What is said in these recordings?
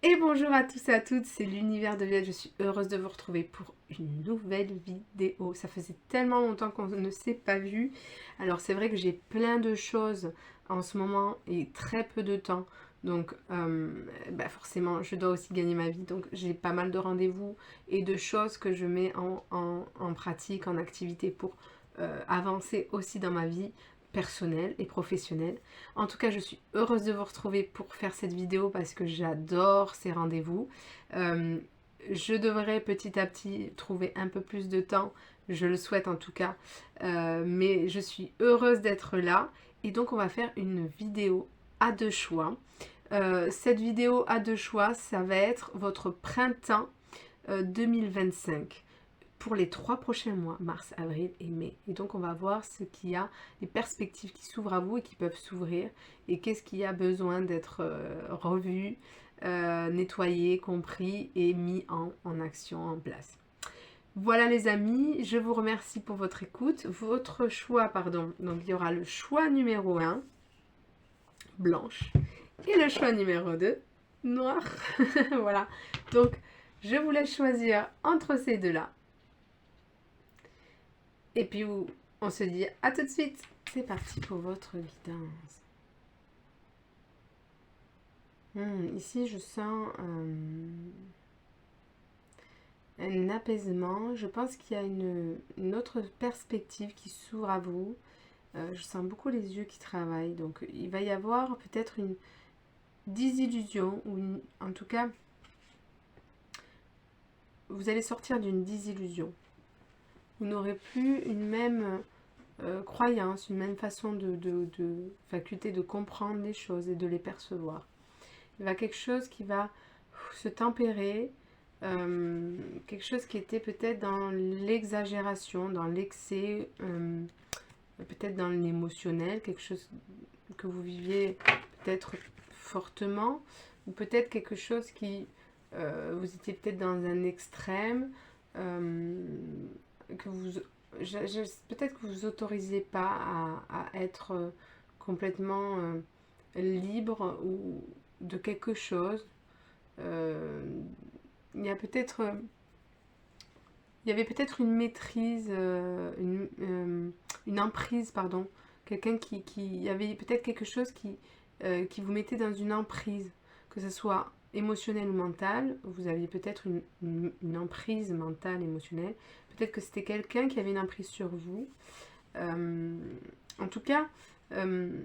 Et bonjour à tous et à toutes, c'est l'univers de Viette. Je suis heureuse de vous retrouver pour une nouvelle vidéo. Ça faisait tellement longtemps qu'on ne s'est pas vu. Alors c'est vrai que j'ai plein de choses en ce moment et très peu de temps. Donc forcément, je dois aussi gagner ma vie. Donc j'ai pas mal de rendez-vous et de choses que je mets en pratique, en activité pour avancer aussi dans ma vie personnelle et professionnelle. En tout cas, je suis heureuse de vous retrouver pour faire cette vidéo parce que j'adore ces rendez-vous. Euh, je devrais petit à petit trouver un peu plus de temps, je le souhaite en tout cas, mais je suis heureuse d'être là et donc on va faire une vidéo à deux choix. Cette vidéo à deux choix, ça va être votre printemps 2025 pour les 3 prochains mois, mars, avril et mai. Et donc on va voir ce qu'il y a, les perspectives qui s'ouvrent à vous et qui peuvent s'ouvrir, et qu'est-ce qui a besoin d'être revu, nettoyé, compris et mis en action, en place. Voilà les amis, je vous remercie pour votre écoute. Votre choix, pardon, donc il y aura le choix numéro 1, blanche, et le choix numéro 2, noir. Voilà, donc je vous laisse choisir entre ces deux-là. Et puis on se dit à tout de suite. C'est parti pour votre guidance. Ici, je sens un apaisement. Je pense qu'il y a une autre perspective qui s'ouvre à vous. Je sens beaucoup les yeux qui travaillent. Donc, il va y avoir peut-être une désillusion, ou en tout cas, vous allez sortir d'une désillusion. Vous n'aurez plus une même croyance, une même façon de faculté de comprendre les choses et de les percevoir. Il y a quelque chose qui va se tempérer, quelque chose qui était peut-être dans l'exagération, dans l'excès, peut-être dans l'émotionnel, quelque chose que vous viviez peut-être fortement, ou peut-être quelque chose qui, vous étiez peut-être dans un extrême, que vous, peut-être que vous autorisiez pas à être complètement libre ou de quelque chose. Euh, il y a peut-être, il y avait peut-être une maîtrise, une emprise, pardon. Quelqu'un il y avait peut-être quelque chose qui vous mettait dans une emprise, que ce soit émotionnelle ou mentale. Vous aviez peut-être une emprise mentale, émotionnelle. Peut-être que c'était quelqu'un qui avait une emprise sur vous. Euh, En tout cas, euh,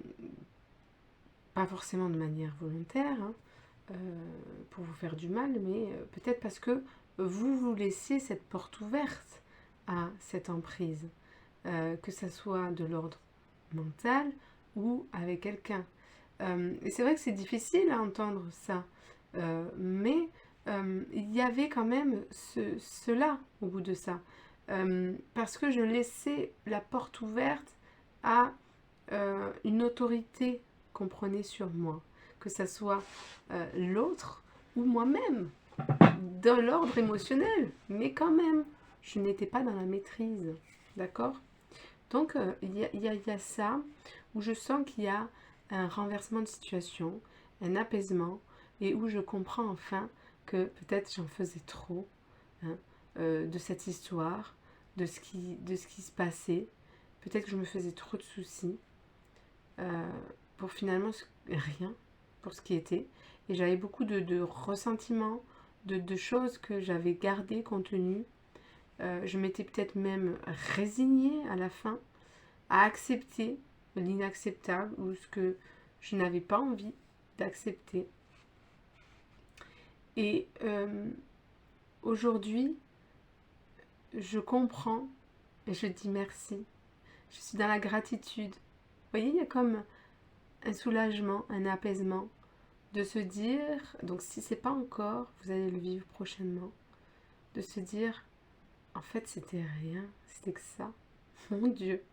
pas forcément de manière volontaire, hein, pour vous faire du mal, mais peut-être parce que vous vous laissez cette porte ouverte à cette emprise, que ça soit de l'ordre mental ou avec quelqu'un. Et c'est vrai que c'est difficile à entendre ça, mais il y avait quand même cela au bout de ça, parce que je laissais la porte ouverte à une autorité qu'on prenait sur moi, que ça soit l'autre ou moi-même, de l'ordre émotionnel, mais quand même, je n'étais pas dans la maîtrise, d'accord. Donc il y a ça, où je sens qu'il y a un renversement de situation, un apaisement, et où je comprends enfin que peut-être j'en faisais trop, hein, de cette histoire, de ce qui se passait. Peut-être que je me faisais trop de soucis, pour finalement rien, pour ce qui était. Et j'avais beaucoup de ressentiments, de choses que j'avais gardées, contenues. Je m'étais peut-être même résignée à la fin à accepter l'inacceptable, ou ce que je n'avais pas envie d'accepter. Et aujourd'hui, je comprends et je dis merci. Je suis dans la gratitude. Vous voyez, il y a comme un soulagement, un apaisement, de se dire, donc si c'est pas encore, vous allez le vivre prochainement, de se dire, en fait c'était rien, c'était que ça. Mon Dieu,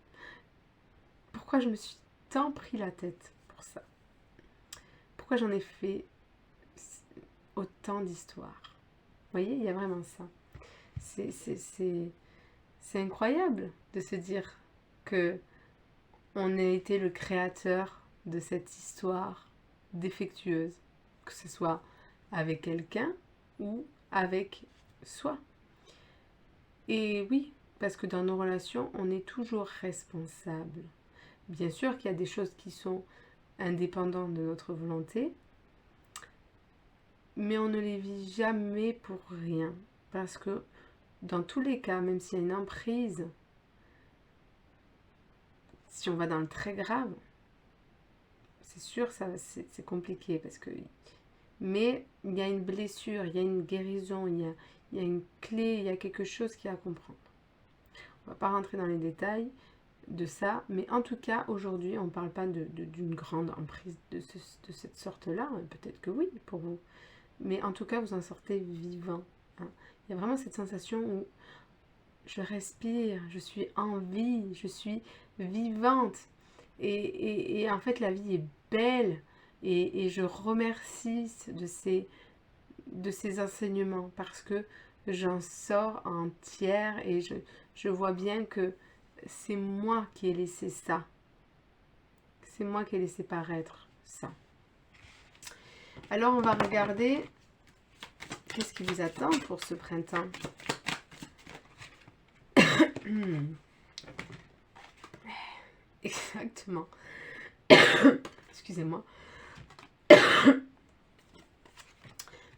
pourquoi je me suis tant pris la tête pour ça? Pourquoi j'en ai fait autant d'histoires? Vous voyez, il y a vraiment ça. C'est incroyable de se dire que on a été le créateur de cette histoire défectueuse, que ce soit avec quelqu'un ou avec soi. Et oui, parce que dans nos relations, on est toujours responsable. Bien sûr qu'il y a des choses qui sont indépendantes de notre volonté, mais on ne les vit jamais pour rien. Parce que dans tous les cas, même s'il y a une emprise, si on va dans le très grave, c'est sûr, c'est compliqué parce que. Mais il y a une blessure, il y a une guérison, il y a une clé, il y a quelque chose qu'il y a à comprendre. On ne va pas rentrer dans les détails de ça, mais en tout cas, aujourd'hui, on ne parle pas d'une grande emprise de cette sorte-là. Peut-être que oui, pour vous. Mais en tout cas, vous en sortez vivant. Hein. Il y a vraiment cette sensation où je respire, je suis en vie, je suis vivante. Et en fait, la vie est belle. Et je remercie de ces enseignements parce que j'en sors entière et je vois bien que c'est moi qui ai laissé ça. C'est moi qui ai laissé paraître ça. Alors, on va regarder qu'est-ce qui vous attend pour ce printemps. Exactement. Excusez-moi.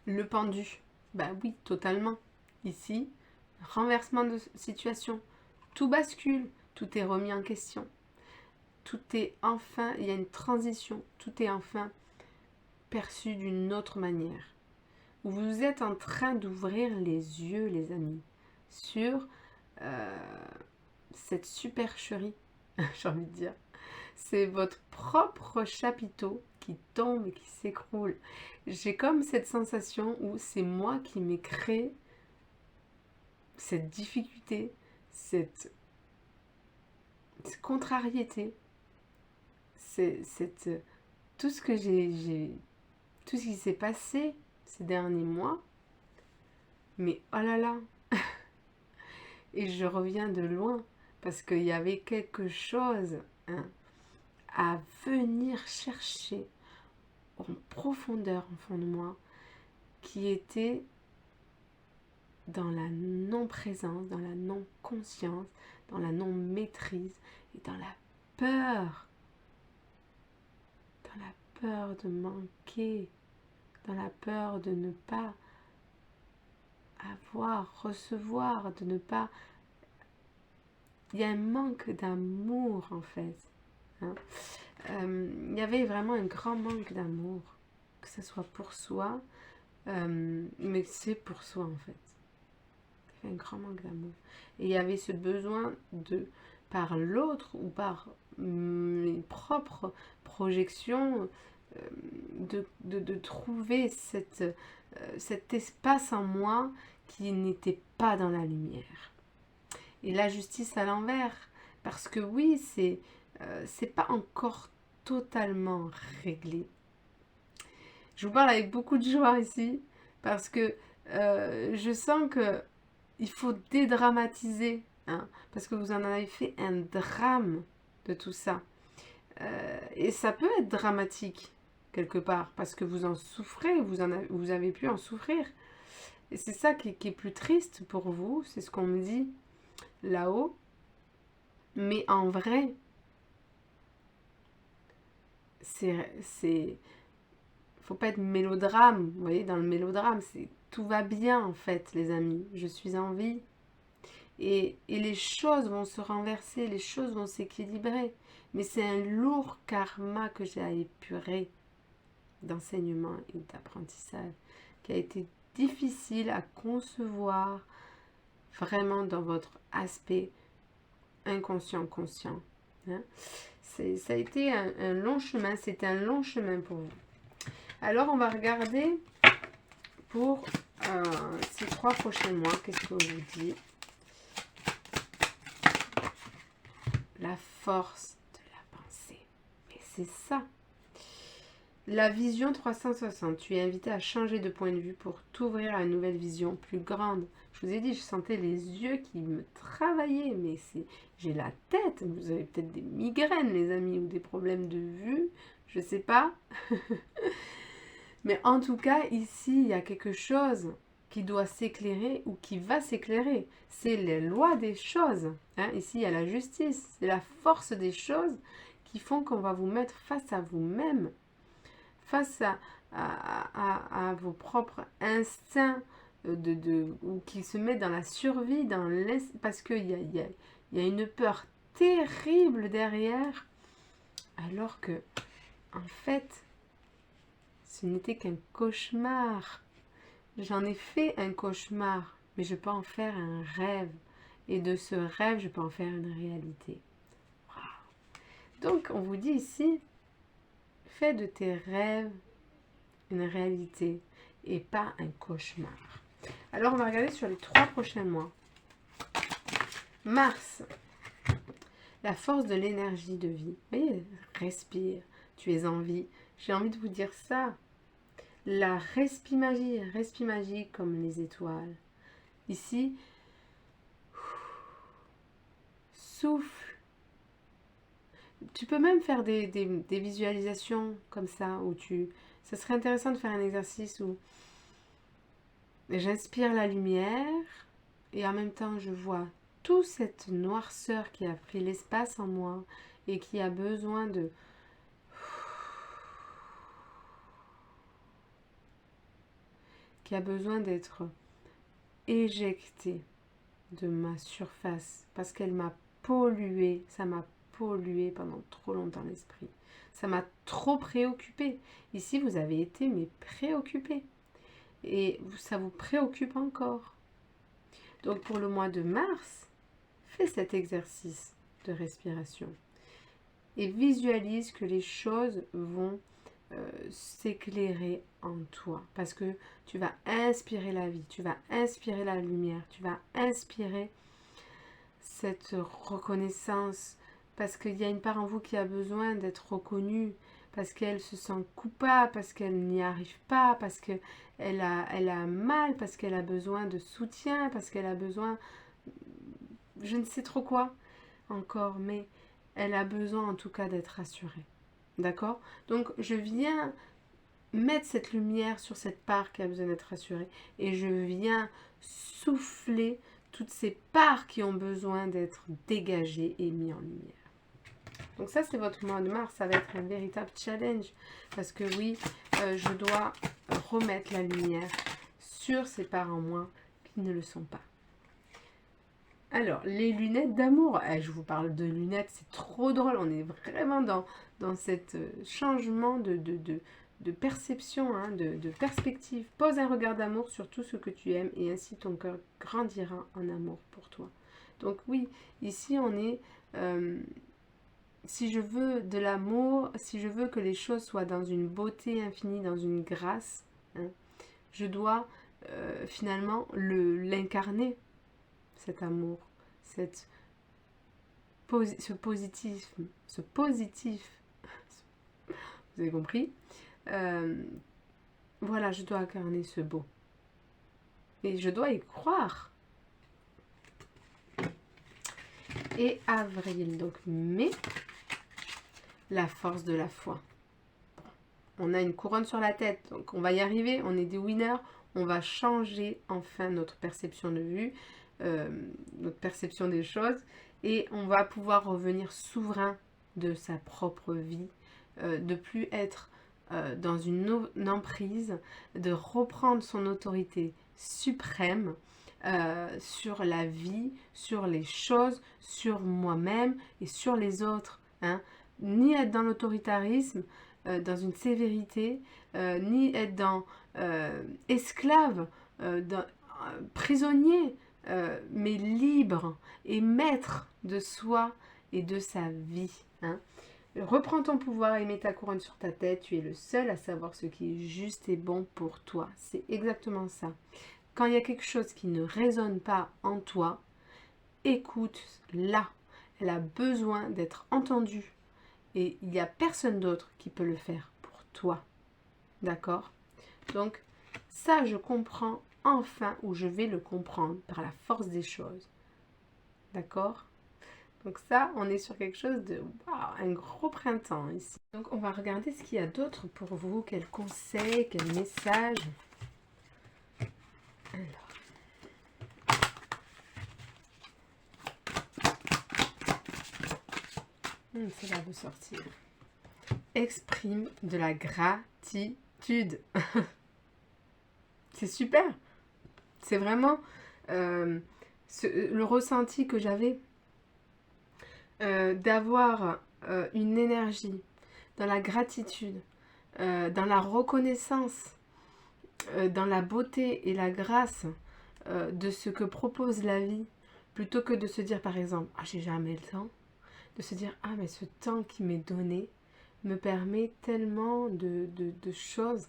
Le pendu. Bah oui, totalement. Ici, renversement de situation. Tout bascule, tout est remis en question. Tout est enfin, il y a une transition. Tout est enfin perçu d'une autre manière. Vous êtes en train d'ouvrir les yeux, les amis, sur cette supercherie, j'ai envie de dire. C'est votre propre chapiteau qui tombe et qui s'écroule. J'ai comme cette sensation où c'est moi qui m'ai créé cette difficulté, cette contrariété, tout ce que tout ce qui s'est passé ces derniers mois. Mais oh là là, et je reviens de loin parce qu'il y avait quelque chose à venir chercher en profondeur en fond de moi qui était dans la non-présence, dans la non-conscience, dans la non-maîtrise et dans la peur. Dans la peur de manquer, dans la peur de ne pas avoir, recevoir, de ne pas... Il y a un manque d'amour en fait. Hein. Il y avait vraiment un grand manque d'amour, que ce soit pour soi, mais c'est pour soi en fait. Il y avait un grand manque d'amour. Et il y avait ce besoin par l'autre ou par mes propres projections, de trouver cet espace en moi qui n'était pas dans la lumière. Et la justice à l'envers, parce que oui, c'est pas encore totalement réglé. Je vous parle avec beaucoup de joie ici, parce que je sens que il faut dédramatiser, hein, parce que vous en avez fait un drame de tout ça. Et ça peut être dramatique, quelque part, parce que vous en souffrez, vous avez pu en souffrir. Et c'est ça qui est plus triste pour vous, c'est ce qu'on me dit là-haut. Mais en vrai, faut pas être mélodrame. Vous voyez, dans le mélodrame, tout va bien en fait, les amis. Je suis en vie. Et les choses vont se renverser, les choses vont s'équilibrer. Mais c'est un lourd karma que j'ai à épurer d'enseignement et d'apprentissage, qui a été difficile à concevoir vraiment dans votre aspect inconscient-conscient. Hein. Ça a été un long chemin, c'était un long chemin pour vous. Alors on va regarder pour ces 3 prochains mois, qu'est-ce que vous dit la force de la pensée. Et c'est ça. La vision 360. Tu es invité à changer de point de vue pour t'ouvrir à une nouvelle vision plus grande. Je vous ai dit, je sentais les yeux qui me travaillaient, mais j'ai la tête. Vous avez peut-être des migraines, les amis, ou des problèmes de vue. Je sais pas. Mais en tout cas, ici, il y a quelque chose qui doit s'éclairer ou qui va s'éclairer. C'est les lois des choses. Hein. Ici, il y a la justice. C'est la force des choses qui font qu'on va vous mettre face à vous-même, face à vos propres instincts ou qui se mettent dans la survie, parce qu'il y a une peur terrible derrière, alors que, en fait, ce n'était qu'un cauchemar. J'en ai fait un cauchemar, mais je peux en faire un rêve. Et de ce rêve, je peux en faire une réalité. Wow. Donc, on vous dit ici, fais de tes rêves une réalité et pas un cauchemar. Alors, on va regarder sur les 3 prochains mois. Mars, la force de l'énergie de vie. Vous voyez, respire, tu es en vie. J'ai envie de vous dire ça. La respi-magie comme les étoiles. Ici, souffle. Tu peux même faire des visualisations comme ça, ça serait intéressant de faire un exercice où j'inspire la lumière et en même temps je vois toute cette noirceur qui a pris l'espace en moi et qui a besoin d'être éjectée de ma surface parce qu'elle m'a pollué, ça m'a pollué pendant trop longtemps l'esprit. Ça m'a trop préoccupé. Ici, vous avez été mais préoccupé. Et ça vous préoccupe encore. Donc pour le mois de mars, fais cet exercice de respiration. Et visualise que les choses vont s'éclairer en toi. Parce que tu vas inspirer la vie, tu vas inspirer la lumière, tu vas inspirer cette reconnaissance. Parce qu'il y a une part en vous qui a besoin d'être reconnue, parce qu'elle se sent coupable, parce qu'elle n'y arrive pas, parce qu'elle a mal, parce qu'elle a besoin de soutien, parce qu'elle a besoin, je ne sais trop quoi encore, mais elle a besoin en tout cas d'être rassurée. D'accord? Donc je viens mettre cette lumière sur cette part qui a besoin d'être rassurée et je viens souffler toutes ces parts qui ont besoin d'être dégagées et mises en lumière. Donc ça, c'est votre mois de mars. Ça va être un véritable challenge. Parce que oui, je dois remettre la lumière sur ces parts en moi qui ne le sont pas. Alors, les lunettes d'amour. Je vous parle de lunettes, c'est trop drôle. On est vraiment dans cet changement de perception, hein, de perspective. Pose un regard d'amour sur tout ce que tu aimes et ainsi ton cœur grandira en amour pour toi. Donc oui, ici on est... si je veux de l'amour, si je veux que les choses soient dans une beauté infinie, dans une grâce, hein, je dois finalement l'incarner, cet amour, ce positif, vous avez compris, voilà, je dois incarner ce beau. Et je dois y croire. Et avril, donc mai, la force de la foi. On a une couronne sur la tête, donc on va y arriver, on est des winners, on va changer enfin notre perception de vue, notre perception des choses, et on va pouvoir revenir souverain de sa propre vie, de plus être dans une emprise, de reprendre son autorité suprême sur la vie, sur les choses, sur moi-même et sur les autres. Hein. Ni être dans l'autoritarisme, dans une sévérité, ni être dans esclave, prisonnier, mais libre et maître de soi et de sa vie. Hein. Reprends ton pouvoir et mets ta couronne sur ta tête. Tu es le seul à savoir ce qui est juste et bon pour toi. C'est exactement ça. Quand il y a quelque chose qui ne résonne pas en toi, écoute-la. Elle a besoin d'être entendue. Et il n'y a personne d'autre qui peut le faire pour toi. D'accord? Donc, ça, je comprends enfin, ou je vais le comprendre par la force des choses. D'accord? Donc ça, on est sur quelque chose de... Waouh, un gros printemps ici. Donc on va regarder ce qu'il y a d'autre pour vous. Quels conseils, quels messages. Alors. Ça va vous sortir. Exprime de la gratitude. C'est super. C'est vraiment le ressenti que j'avais d'avoir une énergie dans la gratitude, dans la reconnaissance, dans la beauté et la grâce de ce que propose la vie, plutôt que de se dire par exemple, ah j'ai jamais le temps, de se dire, ah mais ce temps qui m'est donné me permet tellement de choses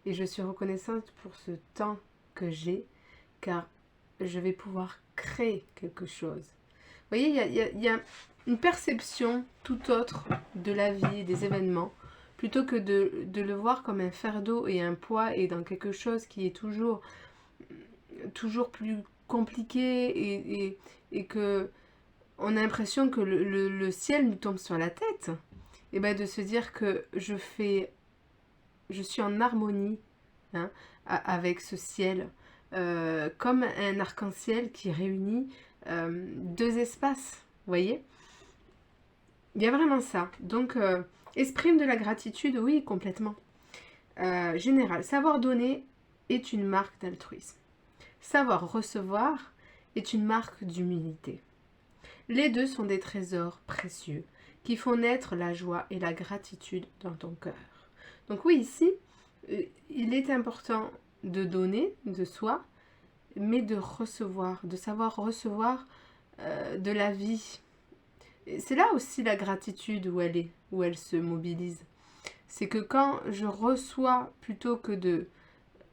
et je suis reconnaissante pour ce temps que j'ai, car je vais pouvoir créer quelque chose. Vous voyez, il y a une perception tout autre de la vie et des événements, plutôt que de le voir comme un fardeau et un poids et dans quelque chose qui est toujours plus compliqué et que on a l'impression que le ciel nous tombe sur la tête. Et bien de se dire que je suis en harmonie avec ce ciel, comme un arc-en-ciel qui réunit deux espaces, vous voyez. Il y a vraiment ça. Donc, exprime de la gratitude, oui, complètement. Général, savoir donner est une marque d'altruisme. Savoir recevoir est une marque d'humilité. Les deux sont des trésors précieux qui font naître la joie et la gratitude dans ton cœur. Donc oui, ici, il est important de donner de soi, mais de recevoir, de savoir recevoir de la vie. C'est là aussi la gratitude où elle se mobilise. C'est que quand je reçois plutôt que de...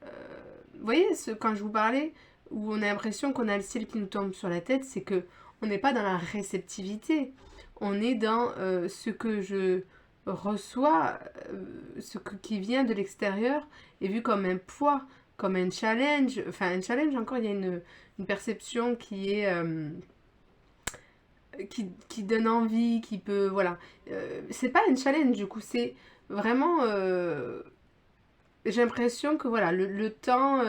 vous voyez, quand je vous parlais, où on a l'impression qu'on a le ciel qui nous tombe sur la tête, c'est que on n'est pas dans la réceptivité. On est dans ce que je reçois, qui vient de l'extérieur, est vu comme un poids, comme un challenge. Enfin, un challenge, encore, il y a une perception qui est... qui donne envie, qui peut... Voilà. C'est pas un challenge, du coup, c'est vraiment... j'ai l'impression que, voilà, le temps,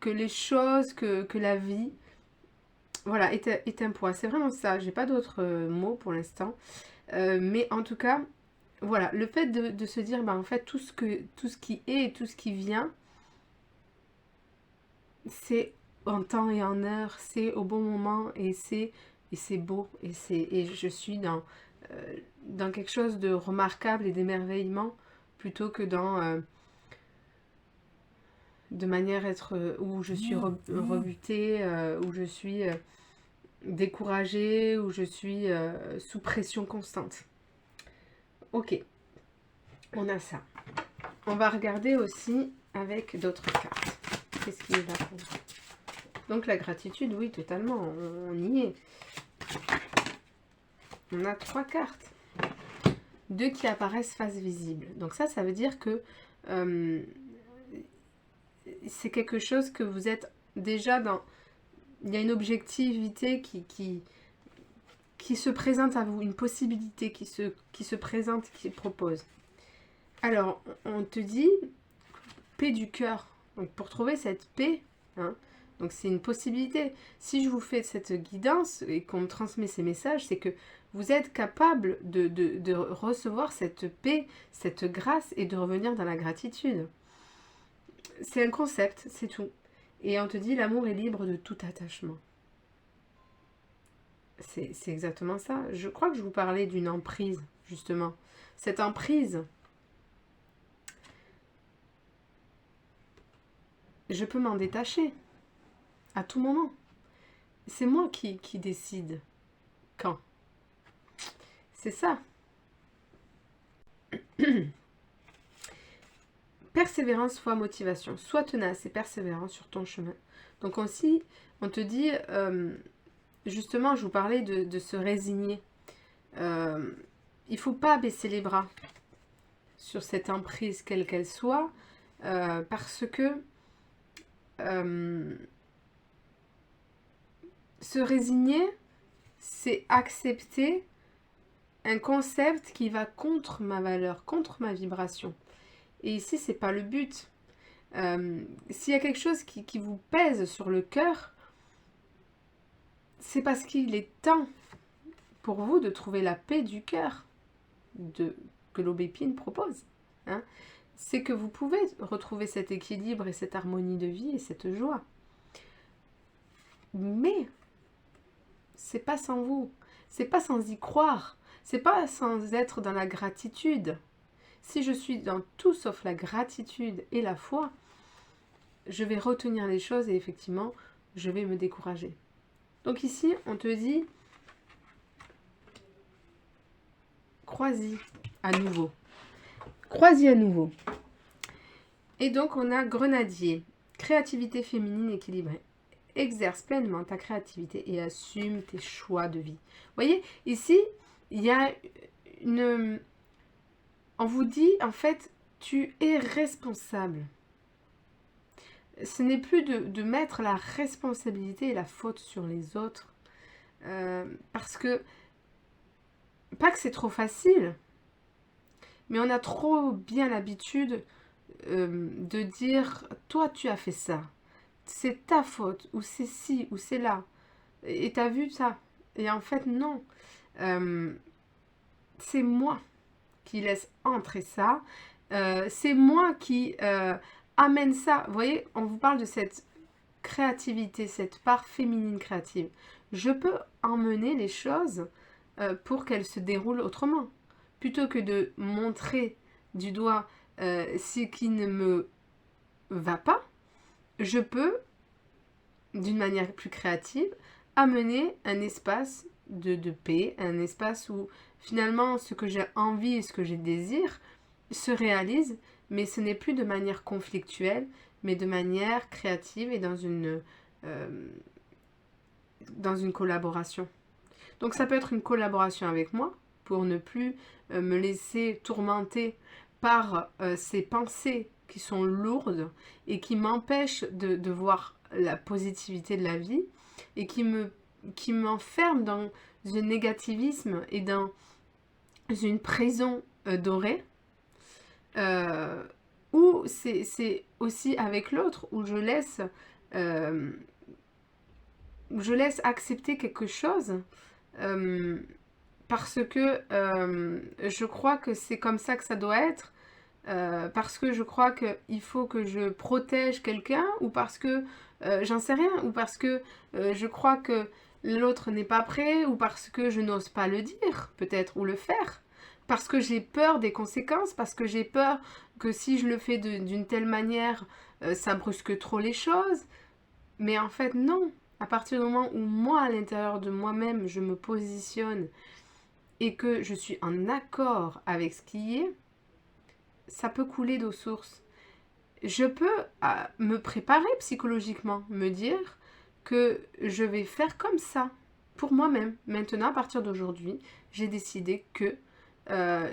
que les choses, que la vie... Voilà, est un poids. C'est vraiment ça. J'ai pas d'autres mots pour l'instant. Mais en tout cas, voilà, le fait de se dire, en fait, tout ce qui est et tout ce qui vient, c'est en temps et en heure, c'est au bon moment et c'est beau. Et je suis dans quelque chose de remarquable et d'émerveillement plutôt que dans... de manière où je suis rebutée, où je suis découragée, où je suis sous pression constante. Ok, on a ça. On va regarder aussi avec d'autres cartes. Qu'est-ce qui est là pour vous? Donc la gratitude, oui, totalement, on y est. On a 3 cartes. 2 qui apparaissent face visible. Donc ça veut dire que c'est quelque chose que vous êtes déjà dans... Il y a une objectivité qui se présente à vous, une possibilité qui se présente, qui se propose. Alors, on te dit paix du cœur. Donc, pour trouver cette paix, donc c'est une possibilité. Si je vous fais cette guidance et qu'on me transmet ces messages, c'est que vous êtes capable de recevoir cette paix, cette grâce et de revenir dans la gratitude. C'est un concept, c'est tout. Et on te dit l'amour est libre de tout attachement. C'est exactement ça. Je crois que je vous parlais d'une emprise, justement. Cette emprise, je peux m'en détacher à tout moment. C'est moi qui décide quand. C'est ça. Persévérance fois motivation. Sois tenace et persévérant sur ton chemin. Donc aussi, on te dit, justement, je vous parlais de se résigner. Il ne faut pas baisser les bras sur cette emprise, quelle qu'elle soit, parce que se résigner, c'est accepter un concept qui va contre ma valeur, contre ma vibration. Et ici, c'est pas le but. S'il y a quelque chose qui vous pèse sur le cœur, c'est parce qu'il est temps pour vous de trouver la paix du cœur que l'aubépine propose. Hein. C'est que vous pouvez retrouver cet équilibre et cette harmonie de vie et cette joie. Mais c'est pas sans vous, c'est pas sans y croire, c'est pas sans être dans la gratitude. Si je suis dans tout sauf la gratitude et la foi, je vais retenir les choses et effectivement, je vais me décourager. Donc ici, on te dit, crois-y à nouveau. Crois-y à nouveau. Et donc, on a grenadier, créativité féminine équilibrée. Exerce pleinement ta créativité et assume tes choix de vie. Vous voyez, ici, il y a une... On vous dit, en fait, tu es responsable. Ce n'est plus de mettre la responsabilité et la faute sur les autres. Parce que, pas que c'est trop facile, mais on a trop bien l'habitude de dire, toi tu as fait ça, c'est ta faute, ou c'est ci, ou c'est là, et t'as vu ça. Et en fait, non. C'est moi qui laisse entrer ça. C'est moi qui amène ça. Vous voyez, on vous parle de cette créativité, cette part féminine créative. Je peux emmener les choses pour qu'elles se déroulent autrement. Plutôt que de montrer du doigt ce qui ne me va pas, je peux, d'une manière plus créative, amener un espace de paix, un espace où finalement ce que j'ai envie et ce que je désire se réalise, mais ce n'est plus de manière conflictuelle, mais de manière créative et dans une collaboration. Donc ça peut être une collaboration avec moi pour ne plus me laisser tourmenter par ces pensées qui sont lourdes et qui m'empêchent de voir la positivité de la vie et qui m'enferment dans un négativisme et dans une prison dorée. Ou c'est aussi avec l'autre où je laisse accepter quelque chose parce que je crois que c'est comme ça que ça doit être, parce que je crois qu'il faut que je protège quelqu'un, ou parce que j'en sais rien, ou parce que je crois que l'autre n'est pas prêt, ou parce que je n'ose pas le dire, peut-être, ou le faire, parce que j'ai peur des conséquences, parce que j'ai peur que si je le fais d'une telle manière, ça brusque trop les choses. Mais en fait, non. À partir du moment où moi, à l'intérieur de moi-même, je me positionne et que je suis en accord avec ce qui est, ça peut couler d'eau source. Je peux me préparer psychologiquement, me dire que je vais faire comme ça pour moi-même. Maintenant, à partir d'aujourd'hui, j'ai décidé que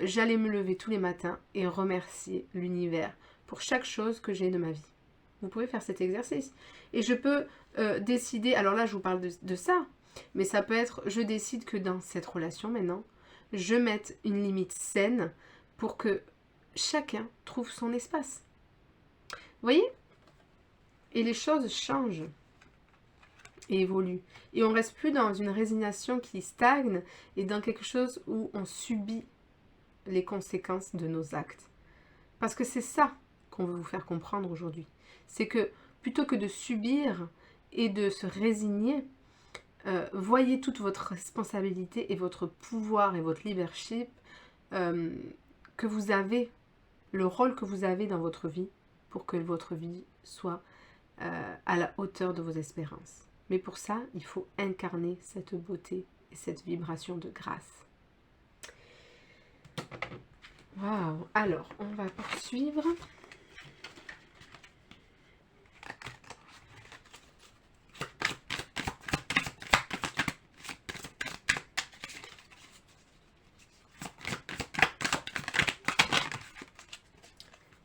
j'allais me lever tous les matins et remercier l'univers pour chaque chose que j'ai de ma vie. Vous pouvez faire cet exercice. Et je peux décider, alors là je vous parle de ça, mais ça peut être, je décide que dans cette relation maintenant, je mette une limite saine pour que chacun trouve son espace. Vous voyez? Et les choses changent et évoluent. Et on ne reste plus dans une résignation qui stagne et dans quelque chose où on subit les conséquences de nos actes. Parce que c'est ça qu'on veut vous faire comprendre aujourd'hui. C'est que plutôt que de subir et de se résigner, voyez toute votre responsabilité et votre pouvoir et votre leadership que vous avez, le rôle que vous avez dans votre vie pour que votre vie soit à la hauteur de vos espérances. Mais pour ça, il faut incarner cette beauté et cette vibration de grâce. Waouh! Alors, on va poursuivre.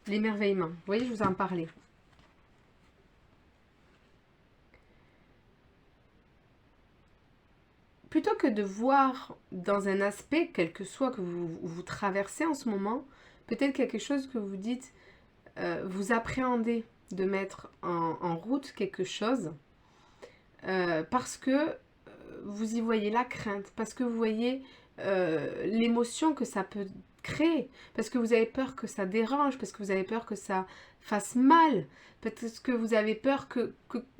L'émerveillement. Vous voyez, je vous en parlais. Plutôt que de voir dans un aspect, quel que soit que vous traversez en ce moment, peut-être quelque chose que vous dites, vous appréhendez de mettre en route quelque chose, parce que vous y voyez la crainte, parce que vous voyez l'émotion que ça peut créer, parce que vous avez peur que ça dérange, parce que vous avez peur que ça fasse mal, parce que vous avez peur que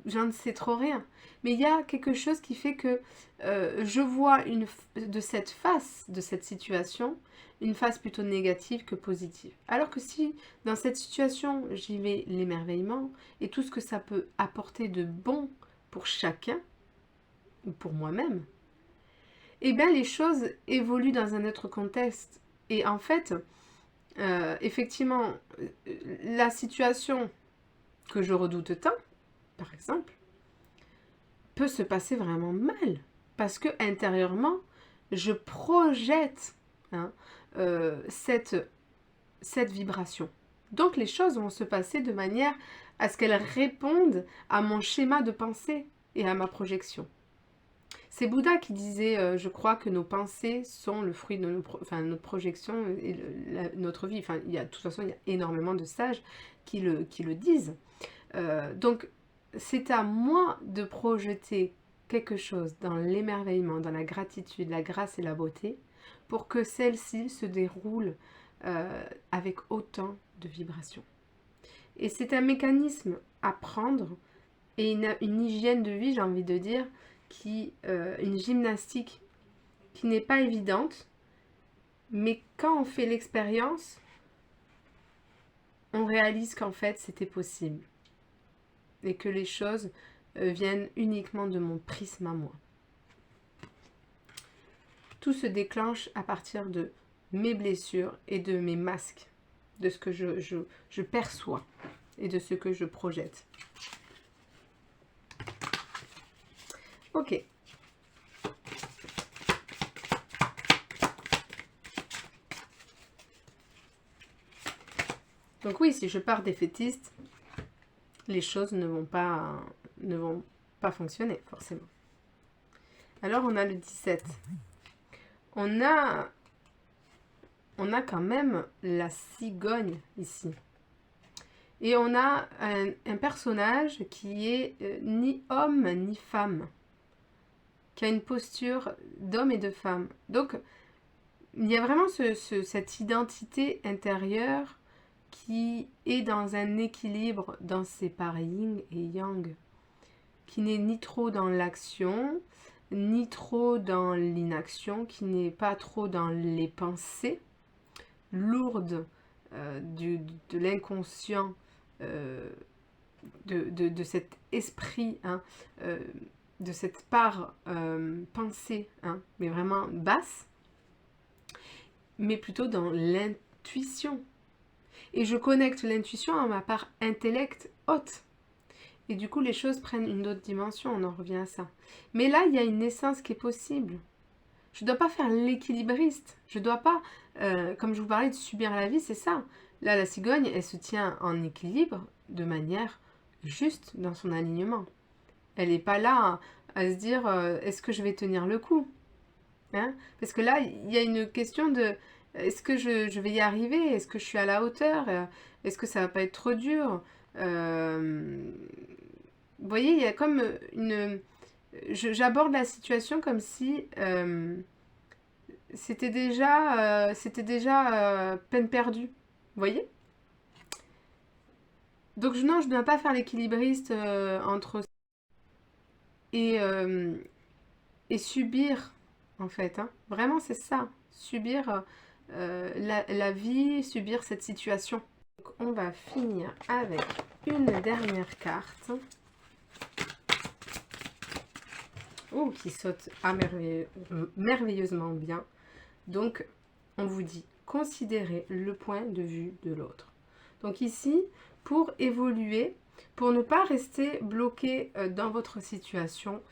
j'en ne sais trop rien. Mais il y a quelque chose qui fait que je vois de cette face, de cette situation, une face plutôt négative que positive. Alors que si dans cette situation, j'y vais l'émerveillement et tout ce que ça peut apporter de bon pour chacun, ou pour moi-même, eh bien les choses évoluent dans un autre contexte. Et en fait, effectivement, la situation que je redoute tant, par exemple, peut se passer vraiment mal. Parce que intérieurement, je projette hein, cette vibration. Donc les choses vont se passer de manière à ce qu'elles répondent à mon schéma de pensée et à ma projection. C'est Bouddha qui disait, je crois que nos pensées sont le fruit de notre projection et notre vie. Enfin, de toute façon, il y a énormément de sages qui le disent. Donc, c'est à moi de projeter quelque chose dans l'émerveillement, dans la gratitude, la grâce et la beauté, pour que celle-ci se déroule avec autant de vibrations. Et c'est un mécanisme à prendre et une hygiène de vie, j'ai envie de dire, une gymnastique qui n'est pas évidente, mais quand on fait l'expérience, on réalise qu'en fait c'était possible et que les choses viennent uniquement de mon prisme à moi. Tout se déclenche à partir de mes blessures et de mes masques, de ce que je perçois et de ce que je projette. Ok. Donc oui, si je pars défaitiste, les choses ne vont pas fonctionner, forcément. Alors, on a le 17. On a quand même la cigogne ici. Et on a un personnage qui est ni homme ni femme, qui a une posture d'homme et de femme. Donc, il y a vraiment cette identité intérieure qui est dans un équilibre dans ses parts yin et yang, qui n'est ni trop dans l'action, ni trop dans l'inaction, qui n'est pas trop dans les pensées lourdes de l'inconscient, de cet esprit, hein, de cette part pensée, hein, mais vraiment basse, mais plutôt dans l'intuition. Et je connecte l'intuition à ma part intellect haute. Et du coup, les choses prennent une autre dimension, on en revient à ça. Mais là, il y a une naissance qui est possible. Je ne dois pas faire l'équilibriste. Je ne dois pas, comme je vous parlais de subir la vie, c'est ça. Là, la cigogne, elle se tient en équilibre de manière juste dans son alignement. Elle n'est pas là à se dire, est-ce que je vais tenir le coup, hein? Parce que là, il y a une question de, est-ce que je vais y arriver? Est-ce que je suis à la hauteur? Est-ce que ça va pas être trop dur? Vous voyez, il y a comme j'aborde la situation comme si c'était déjà peine perdue. Vous voyez? Donc non, je ne dois pas faire l'équilibriste entre et, et subir, en fait. Hein. Vraiment, c'est ça. Subir la vie, subir cette situation. Donc, on va finir avec une dernière carte. Oh, qui saute merveilleusement bien. Donc, on vous dit, considérez le point de vue de l'autre. Donc ici, pour évoluer, pour ne pas rester bloqué dans votre situation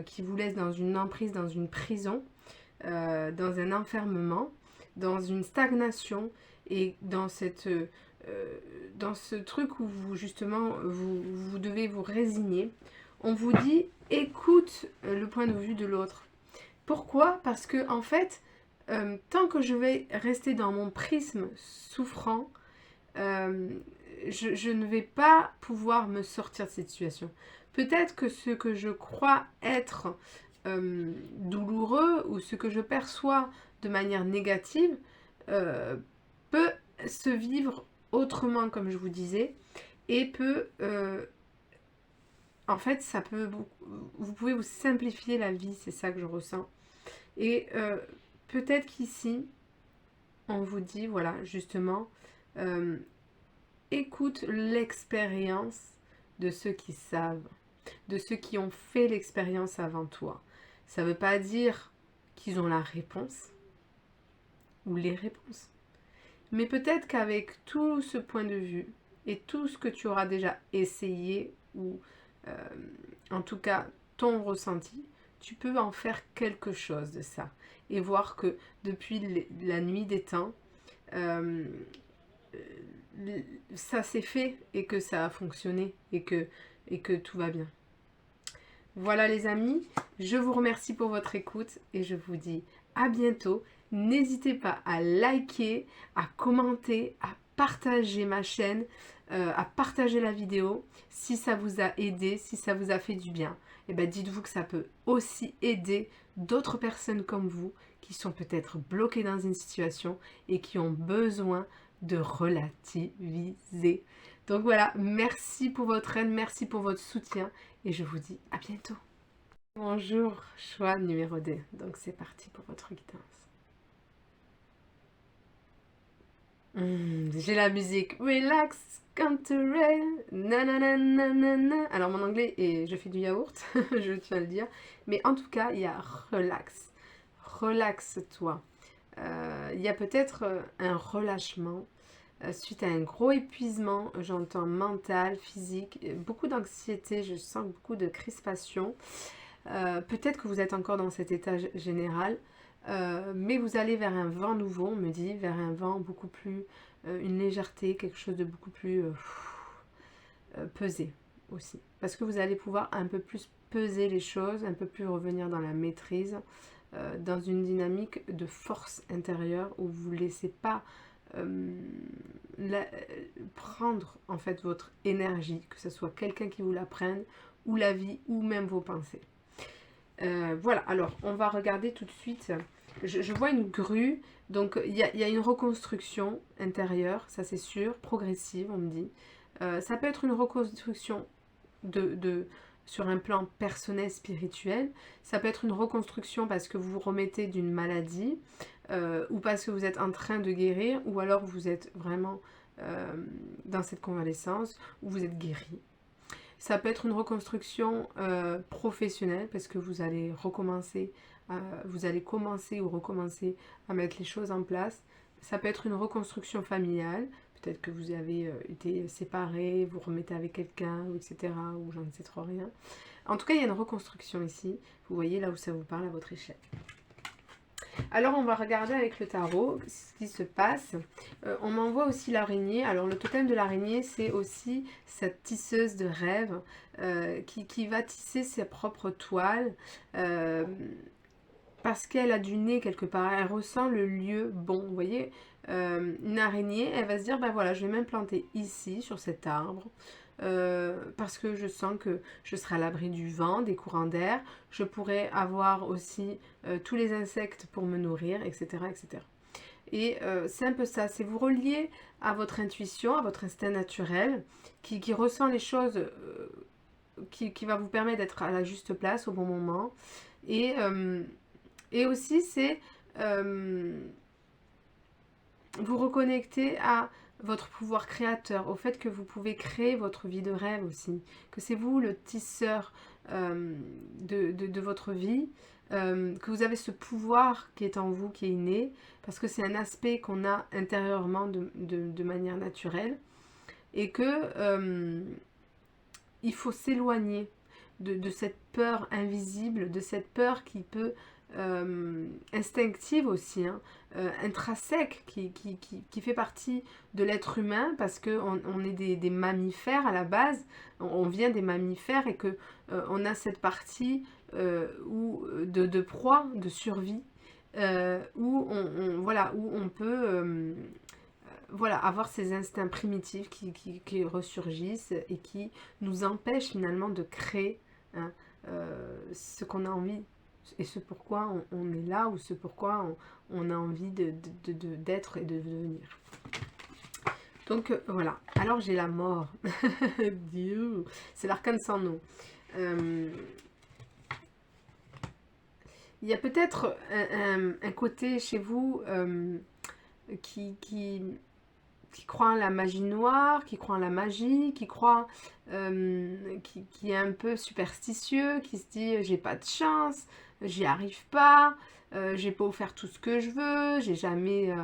qui vous laisse dans une emprise, dans une prison, dans un enfermement, dans une stagnation et dans ce truc où vous justement vous devez vous résigner, on vous dit écoute le point de vue de l'autre. Pourquoi? Parce que en fait, tant que je vais rester dans mon prisme souffrant, euh, je ne vais pas pouvoir me sortir de cette situation. Peut-être que ce que je crois être douloureux ou ce que je perçois de manière négative peut se vivre autrement, comme je vous disais, et peut, en fait, vous pouvez vous simplifier la vie, c'est ça que je ressens. Et peut-être qu'ici, on vous dit, voilà, justement, euh, écoute l'expérience de ceux qui savent, de ceux qui ont fait l'expérience avant toi. Ça ne veut pas dire qu'ils ont la réponse ou les réponses. Mais peut-être qu'avec tout ce point de vue et tout ce que tu auras déjà essayé ou euh, en tout cas ton ressenti, tu peux en faire quelque chose de ça et voir que depuis la nuit des temps, euh, ça s'est fait et que ça a fonctionné et que tout va bien. Voilà les amis, je vous remercie pour votre écoute et je vous dis à bientôt. N'hésitez pas à liker, à commenter, à partager ma chaîne, à partager la vidéo si ça vous a aidé, si ça vous a fait du bien. Et bien dites-vous que ça peut aussi aider d'autres personnes comme vous qui sont peut-être bloquées dans une situation et qui ont besoin de relativiser. Donc voilà, merci pour votre aide, merci pour votre soutien et je vous dis à bientôt. Bonjour, choix numéro 2. Donc c'est parti pour votre guidance. J'ai la musique Relax, come to rain, nanana. Alors mon anglais est, je fais du yaourt, je tiens à le dire. Mais en tout cas, il y a relax. Relaxe-toi. Il y a peut-être un relâchement suite à un gros épuisement, j'entends mental, physique, beaucoup d'anxiété, je sens beaucoup de crispation. Peut-être que vous êtes encore dans cet état général, mais vous allez vers un vent nouveau, on me dit, vers un vent beaucoup plus, une légèreté, quelque chose de beaucoup plus pesé aussi. Parce que vous allez pouvoir un peu plus peser les choses, un peu plus revenir dans la maîtrise, dans une dynamique de force intérieure où vous ne laissez pas prendre en fait votre énergie, que ce soit quelqu'un qui vous la prenne, ou la vie, ou même vos pensées. Voilà, alors on va regarder tout de suite. Je vois une grue, donc il y a une reconstruction intérieure, ça c'est sûr, progressive, on me dit. Ça peut être une reconstruction sur un plan personnel, spirituel. Ça peut être une reconstruction parce que vous vous remettez d'une maladie, ou parce que vous êtes en train de guérir, ou alors vous êtes vraiment dans cette convalescence, ou vous êtes guéri. Ça peut être une reconstruction professionnelle parce que vous allez recommencer, vous allez commencer ou recommencer à mettre les choses en place. Ça peut être une reconstruction familiale, peut-être que vous avez été séparés, vous remettez avec quelqu'un, etc. ou j'en sais trop rien. En tout cas, il y a une reconstruction ici. Vous voyez là où ça vous parle à votre échelle. Alors on va regarder avec le tarot ce qui se passe. On m'envoie aussi l'araignée. Alors le totem de l'araignée, c'est aussi cette tisseuse de rêves qui va tisser ses propres toiles parce qu'elle a du nez quelque part. Elle ressent le lieu bon. Vous voyez, une araignée, elle va se dire, ben voilà, je vais m'implanter ici, sur cet arbre. Parce que je sens que je serai à l'abri du vent, des courants d'air, je pourrai avoir aussi tous les insectes pour me nourrir, etc. etc. Et c'est un peu ça, c'est vous relier à votre intuition, à votre instinct naturel, qui ressent les choses, qui va vous permettre d'être à la juste place au bon moment. Et aussi, c'est vous reconnecter à votre pouvoir créateur, au fait que vous pouvez créer votre vie de rêve aussi, que c'est vous le tisseur de votre vie, que vous avez ce pouvoir qui est en vous, qui est inné, parce que c'est un aspect qu'on a intérieurement de manière naturelle, et que il faut s'éloigner de cette peur invisible, de cette peur qui peut instinctive aussi, hein, intrinsèque, qui fait partie de l'être humain, parce qu'on est des mammifères à la base, on vient des mammifères, et que on a cette partie de proie, de survie, voilà, où on peut voilà, avoir ces instincts primitifs qui ressurgissent et qui nous empêchent finalement de créer, hein, ce qu'on a envie et ce pourquoi on est là, ou ce pourquoi on a envie d'être et de devenir. Donc voilà. Alors j'ai la mort. Dieu. C'est l'arcane sans nom. Il y a peut-être un côté chez vous qui croit en la magie noire, qui croit en la magie, qui est un peu superstitieux, qui se dit j'ai pas de chance, j'y arrive pas, j'ai beau faire tout ce que je veux, j'ai jamais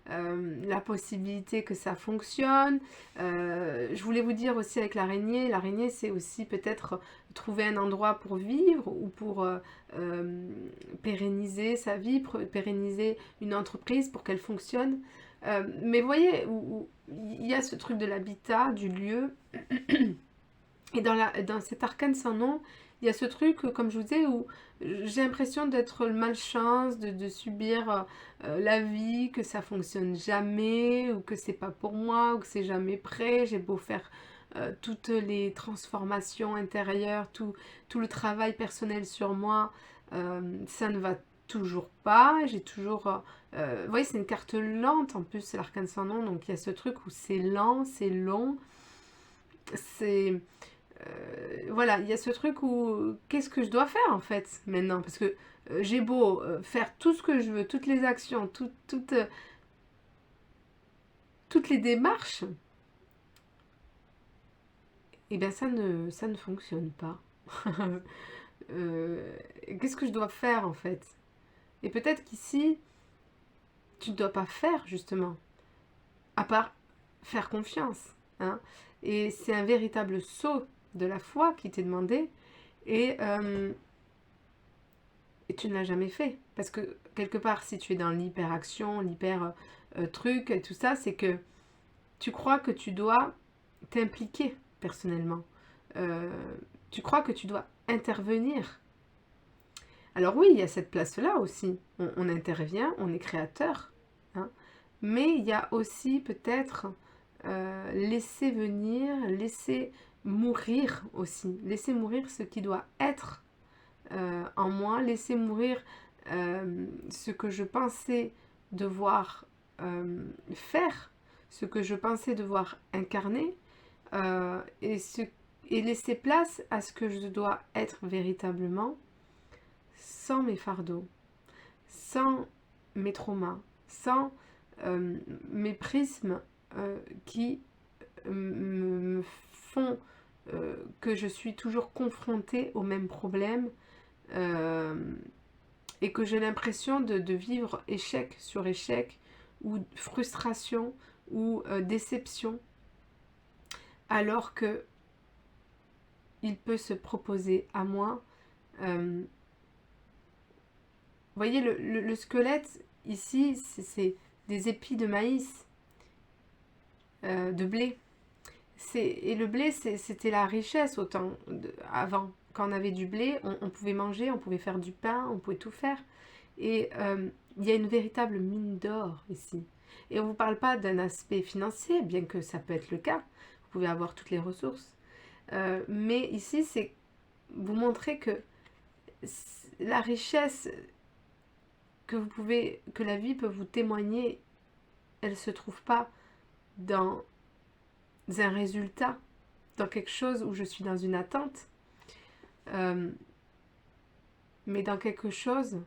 la possibilité que ça fonctionne. Je voulais vous dire aussi avec l'araignée c'est aussi peut-être trouver un endroit pour vivre, ou pour pérenniser sa vie, pérenniser une entreprise pour qu'elle fonctionne. Mais vous voyez, où il y a ce truc de l'habitat, du lieu, et dans cet arcane sans nom, il y a ce truc, comme je vous disais, où j'ai l'impression d'être le malchance, de subir la vie, que ça fonctionne jamais, ou que c'est pas pour moi, ou que c'est jamais prêt. J'ai beau faire toutes les transformations intérieures, tout le travail personnel sur moi, ça ne va toujours pas. J'ai toujours... vous voyez, c'est une carte lente, en plus, c'est l'arcane sans nom, donc il y a ce truc où c'est lent, c'est long, c'est... voilà, il y a ce truc où qu'est-ce que je dois faire en fait maintenant, parce que j'ai beau faire tout ce que je veux, toutes les actions, toutes les démarches, et bien ça ne fonctionne pas. Qu'est-ce que je dois faire en fait? Et peut-être qu'ici, tu ne dois pas faire justement, à part faire confiance, hein. Et c'est un véritable saut de la foi qui t'est demandé, et tu ne l'as jamais fait. Parce que quelque part, si tu es dans l'hyperaction, l'hyper truc et tout ça, c'est que tu crois que tu dois t'impliquer personnellement. Euh, Tu crois que tu dois intervenir. Alors oui, il y a cette place-là aussi. On intervient, on est créateur, hein. Mais il y a aussi peut-être laisser venir, laisser mourir aussi. Laisser mourir ce qui doit être en moi, laisser mourir ce que je pensais devoir faire, ce que je pensais devoir incarner, et laisser place à ce que je dois être véritablement, sans mes fardeaux, sans mes traumas, sans mes prismes qui me font que je suis toujours confrontée aux mêmes problèmes, et que j'ai l'impression de vivre échec sur échec, ou frustration, ou déception, alors que il peut se proposer à moi. Vous voyez, le squelette ici, c'est des épis de maïs, de blé. Et le blé, c'était la richesse avant. Quand on avait du blé, on pouvait manger, on pouvait faire du pain, on pouvait tout faire. Et il y a une véritable mine d'or ici. Et on ne vous parle pas d'un aspect financier, bien que ça peut être le cas. Vous pouvez avoir toutes les ressources. Mais ici, c'est vous montrer que la richesse que la vie peut vous témoigner, elle ne se trouve pas dans un résultat, dans quelque chose où je suis dans une attente, mais dans quelque chose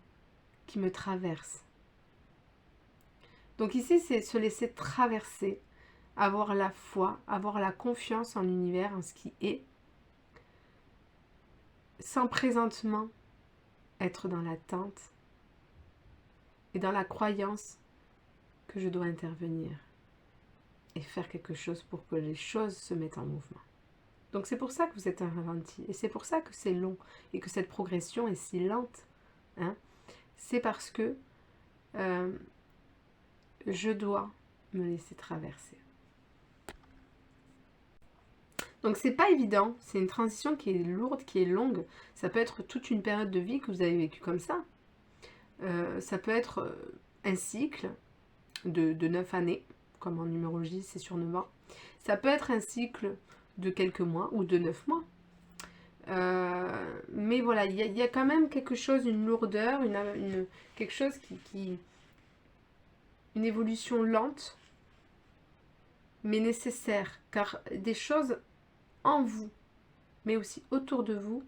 qui me traverse. Donc ici, c'est se laisser traverser, avoir la foi, avoir la confiance en l'univers, en ce qui est, sans présentement être dans l'attente et dans la croyance que je dois intervenir et faire quelque chose pour que les choses se mettent en mouvement. Donc c'est pour ça que vous êtes un ralenti, et c'est pour ça que c'est long, et que cette progression est si lente, hein. c'est parce que je dois me laisser traverser. Donc c'est pas évident, c'est une transition qui est lourde, qui est longue. Ça peut être toute une période de vie que vous avez vécue comme ça. Ça peut être un cycle de 9 années, comme en numérologie c'est sur 9 ans. Ça peut être un cycle de quelques mois ou de 9 mois. Mais voilà, il y a quand même quelque chose, une lourdeur, quelque chose une évolution lente, mais nécessaire, car des choses en vous, mais aussi autour de vous,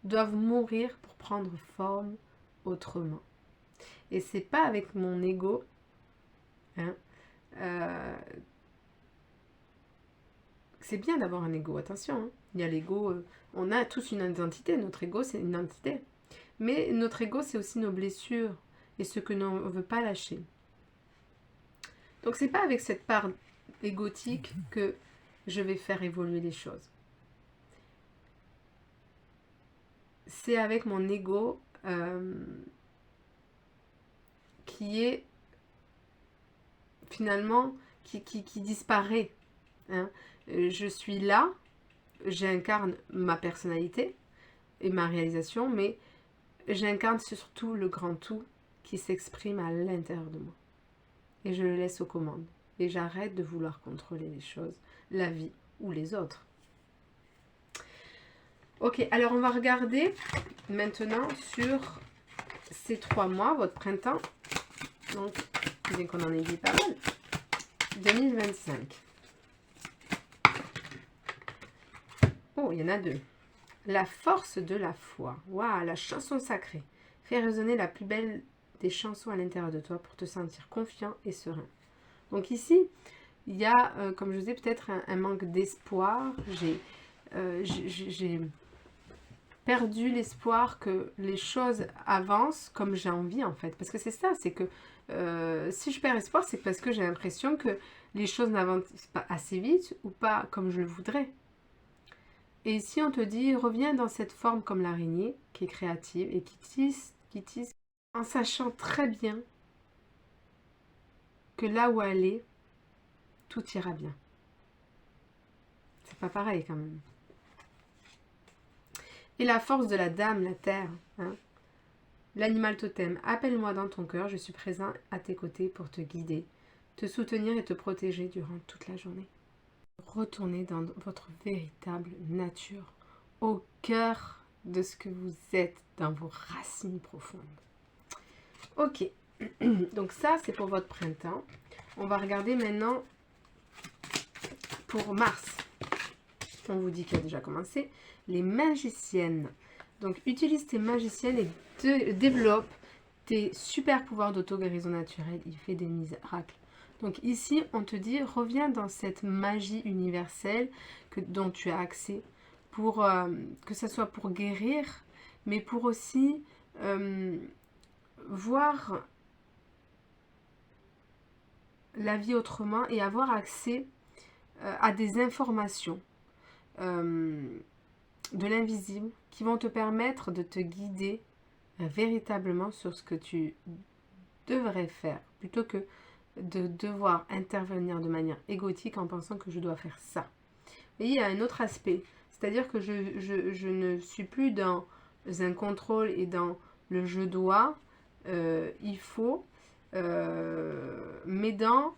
doivent mourir pour prendre forme autrement. Et c'est pas avec mon ego, hein, c'est bien d'avoir un ego, attention, hein. Il y a l'ego, on a tous une identité, notre ego c'est une identité. Mais notre ego c'est aussi nos blessures et ce que l'on ne veut pas lâcher. Donc c'est pas avec cette part égotique que je vais faire évoluer les choses. C'est avec mon ego qui est finalement qui disparaît. Hein. Je suis là, j'incarne ma personnalité et ma réalisation, mais j'incarne surtout le grand tout qui s'exprime à l'intérieur de moi. Et je le laisse aux commandes. Et j'arrête de vouloir contrôler les choses, la vie ou les autres. Ok, alors on va regarder maintenant sur ces 3 mois, votre printemps. Donc, bien qu'on en ait dit pas mal. 2025. Oh, il y en a 2. La force de la foi. Waouh, la chanson sacrée. Fais résonner la plus belle des chansons à l'intérieur de toi pour te sentir confiant et serein. Donc ici, il y a, comme je vous disais, peut-être un manque d'espoir. J'ai perdu l'espoir que les choses avancent comme j'ai envie en fait. Parce que c'est ça, c'est que si je perds espoir, c'est parce que j'ai l'impression que les choses n'avancent pas assez vite ou pas comme je le voudrais. Et ici, on te dit, reviens dans cette forme comme l'araignée, qui est créative et qui tisse, en sachant très bien que là où elle est, tout ira bien. C'est pas pareil quand même. Et la force de la dame, la terre, hein, l'animal totem, appelle-moi dans ton cœur, je suis présent à tes côtés pour te guider, te soutenir et te protéger durant toute la journée. Retournez dans votre véritable nature, au cœur de ce que vous êtes, dans vos racines profondes. Ok, donc ça c'est pour votre printemps. On va regarder maintenant pour mars. On vous dit qu'il a déjà commencé. Les magiciennes. Donc utilise tes magiciennes et développe tes super pouvoirs d'auto-guérison naturelle. Il fait des miracles. Donc ici, on te dit, reviens dans cette magie universelle dont tu as accès, pour que ce soit pour guérir, mais pour aussi voir la vie autrement et avoir accès à des informations de l'invisible qui vont te permettre de te guider véritablement sur ce que tu devrais faire, plutôt que de devoir intervenir de manière égotique en pensant que je dois faire ça. Et il y a un autre aspect, c'est-à-dire que je ne suis plus dans un contrôle et dans le je dois, il faut, mais dans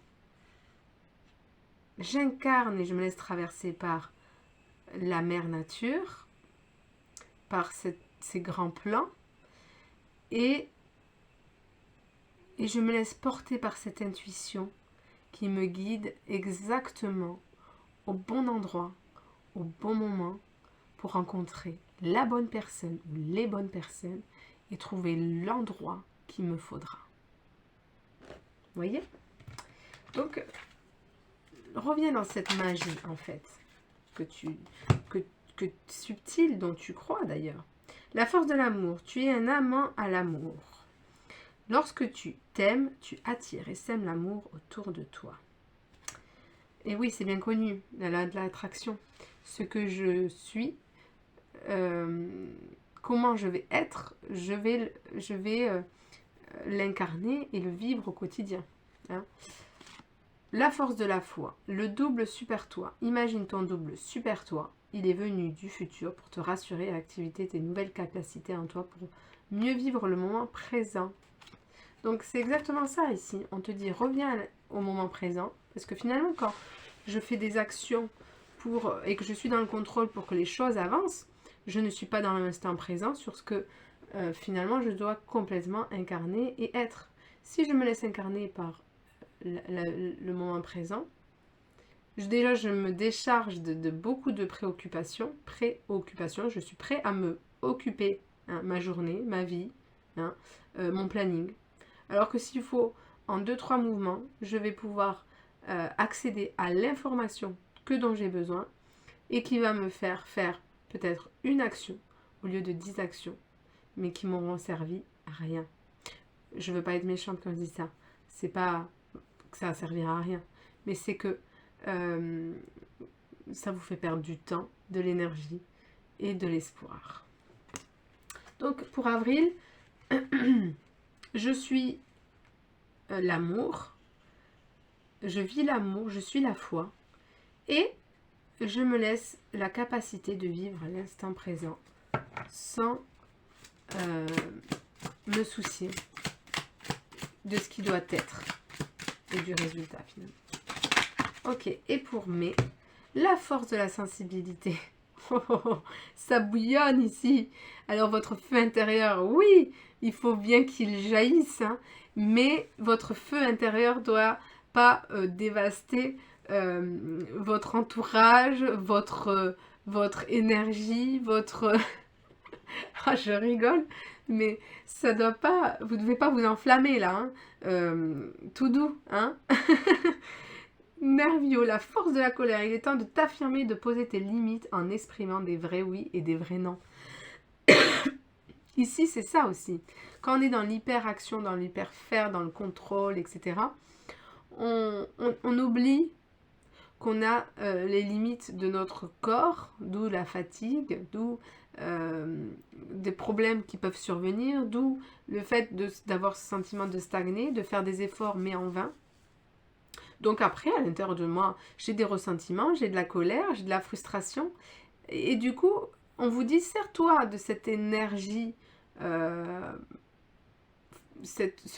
j'incarne et je me laisse traverser par la mère nature, par ces grands plans, et je me laisse porter par cette intuition qui me guide exactement au bon endroit, au bon moment, pour rencontrer la bonne personne ou les bonnes personnes et trouver l'endroit qu'il me faudra. Vous voyez? Donc, reviens dans cette magie, en fait, subtile, dont tu crois d'ailleurs. La force de l'amour. Tu es un amant à l'amour. Lorsque tu t'aimes, tu attires et sèmes l'amour autour de toi. Et oui, c'est bien connu, de l'attraction. Ce que je suis, comment je vais être, je vais l'incarner et le vivre au quotidien. Hein. La force de la foi, le double super toi. Imagine ton double super toi. Il est venu du futur pour te rassurer et activer tes nouvelles capacités en toi pour mieux vivre le moment présent. Donc c'est exactement ça ici. On te dit reviens au moment présent. Parce que finalement quand je fais des actions et que je suis dans le contrôle pour que les choses avancent, je ne suis pas dans l'instant présent sur ce que finalement je dois complètement incarner et être. Si je me laisse incarner par le moment présent, déjà je me décharge de beaucoup de préoccupations, je suis prêt à me occuper, hein, ma journée, ma vie, hein, mon planning. Alors que s'il faut, en 2-3 mouvements, je vais pouvoir accéder à l'information dont j'ai besoin et qui va me faire peut-être une action au lieu de 10 actions, mais qui m'auront servi à rien. Je veux pas être méchante quand je dis ça. C'est pas que ça servira à rien, mais c'est que ça vous fait perdre du temps, de l'énergie et de l'espoir. Donc pour avril, je suis l'amour, je vis l'amour, je suis la foi et je me laisse la capacité de vivre l'instant présent sans me soucier de ce qui doit être et du résultat finalement. Ok, et pour mai, la force de la sensibilité. Ça bouillonne ici. Alors votre feu intérieur, oui, il faut bien qu'il jaillisse, hein, mais votre feu intérieur doit pas dévaster votre entourage, votre énergie, votre... Ah, je rigole, mais ça doit pas... Vous devez pas vous enflammer là, hein. Tout doux, hein. Nervio, la force de la colère. Il est temps de t'affirmer, de poser tes limites en exprimant des vrais oui et des vrais non. Ici, c'est ça aussi. Quand on est dans l'hyper-action, dans l'hyper-faire, dans le contrôle, etc., on oublie qu'on a les limites de notre corps, d'où la fatigue, d'où des problèmes qui peuvent survenir, d'où le fait d'avoir ce sentiment de stagner, de faire des efforts mais en vain. Donc après, à l'intérieur de moi, j'ai des ressentiments, j'ai de la colère, j'ai de la frustration. Et du coup, on vous dit, sers-toi de cette énergie, ce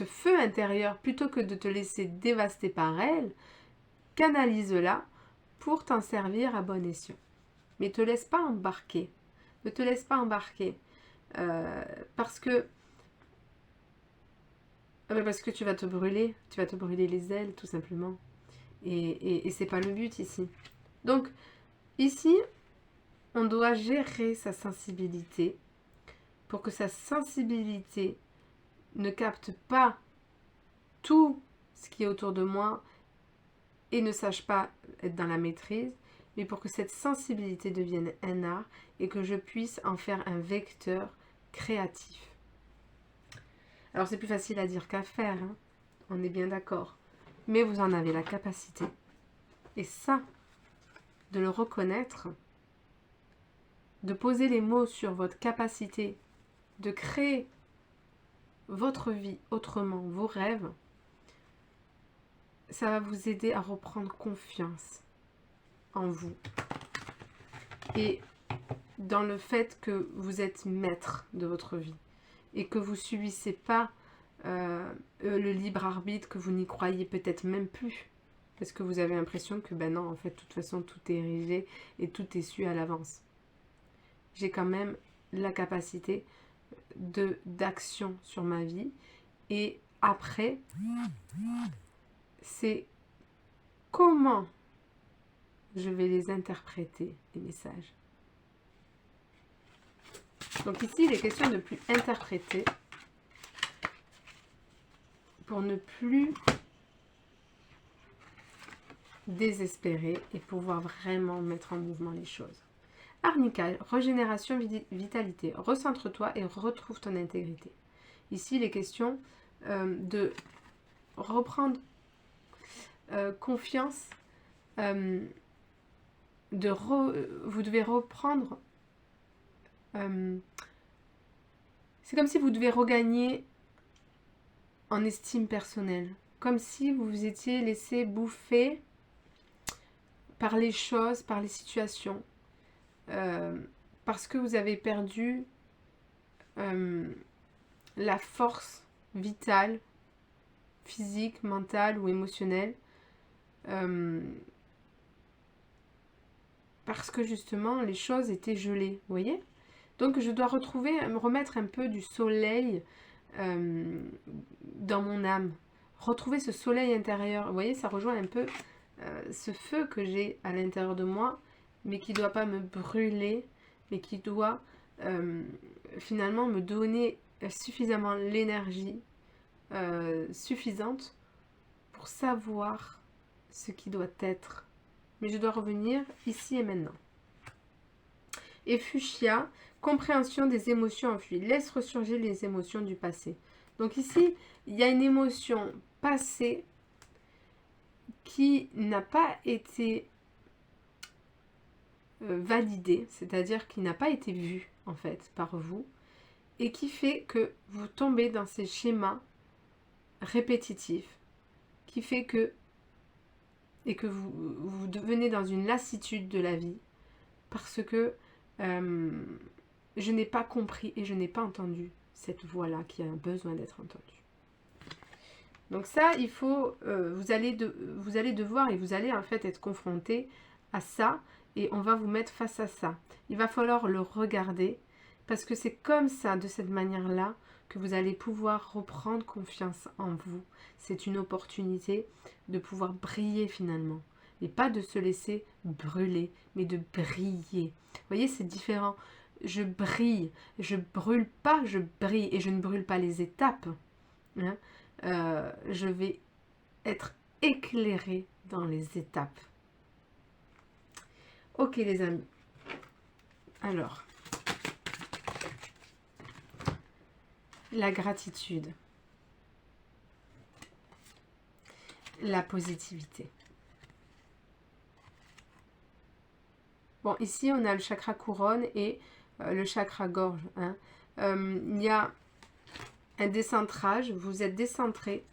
feu intérieur, plutôt que de te laisser dévaster par elle, canalise-la pour t'en servir à bon escient. Mais ne te laisse pas embarquer. Ne te laisse pas embarquer. Parce que tu vas te brûler. Tu vas te brûler les ailes, tout simplement. Et c'est pas le but ici. Donc, ici, on doit gérer sa sensibilité pour que sa sensibilité ne capte pas tout ce qui est autour de moi et ne sache pas être dans la maîtrise, mais pour que cette sensibilité devienne un art et que je puisse en faire un vecteur créatif. Alors c'est plus facile à dire qu'à faire, hein, on est bien d'accord. Mais vous en avez la capacité. Et ça, de le reconnaître, de poser les mots sur votre capacité de créer votre vie autrement, vos rêves, ça va vous aider à reprendre confiance en vous. Et dans le fait que vous êtes maître de votre vie et que vous ne subissez pas le libre arbitre, que vous n'y croyez peut-être même plus. Parce que vous avez l'impression que, ben non, en fait, de toute façon, tout est érigé et tout est su à l'avance. J'ai quand même la capacité d'action sur ma vie. Et après, c'est comment je vais les interpréter, les messages. Donc ici, il est question de ne plus interpréter pour ne plus désespérer et pouvoir vraiment mettre en mouvement les choses. Arnica, régénération, vitalité. Recentre-toi et retrouve ton intégrité. Ici, il est question de reprendre confiance. Vous devez reprendre... c'est comme si vous devez regagner en estime personnelle. Comme si vous vous étiez laissé bouffer par les choses, par les situations. Parce que vous avez perdu la force vitale, physique, mentale ou émotionnelle. Parce que justement les choses étaient gelées, vous voyez? Donc je dois me remettre un peu du soleil dans mon âme. Retrouver ce soleil intérieur. Vous voyez, ça rejoint un peu ce feu que j'ai à l'intérieur de moi, mais qui ne doit pas me brûler, mais qui doit finalement me donner suffisamment l'énergie suffisante pour savoir ce qui doit être. Mais je dois revenir ici et maintenant. Et fuchsia, compréhension des émotions enfuies. Laisse ressurgir les émotions du passé. Donc ici, il y a une émotion passée qui n'a pas été validée, c'est-à-dire qui n'a pas été vue en fait par vous, et qui fait que vous tombez dans ces schémas répétitifs, qui fait que vous devenez dans une lassitude de la vie, parce que je n'ai pas compris et je n'ai pas entendu cette voix-là qui a besoin d'être entendue. Donc ça, il faut, vous allez devoir et vous allez en fait être confronté à ça et on va vous mettre face à ça. Il va falloir le regarder parce que c'est comme ça, de cette manière-là, que vous allez pouvoir reprendre confiance en vous. C'est une opportunité de pouvoir briller finalement. Et pas de se laisser brûler, mais de briller. Vous voyez, c'est différent. Je brille, je brûle pas, je brille. Et je ne brûle pas les étapes. Hein. Je vais être éclairée dans les étapes. Ok les amis. Alors, la gratitude, la positivité. Bon, ici on a le chakra couronne et le chakra gorge. Hein. Il y a un décentrage, vous êtes décentré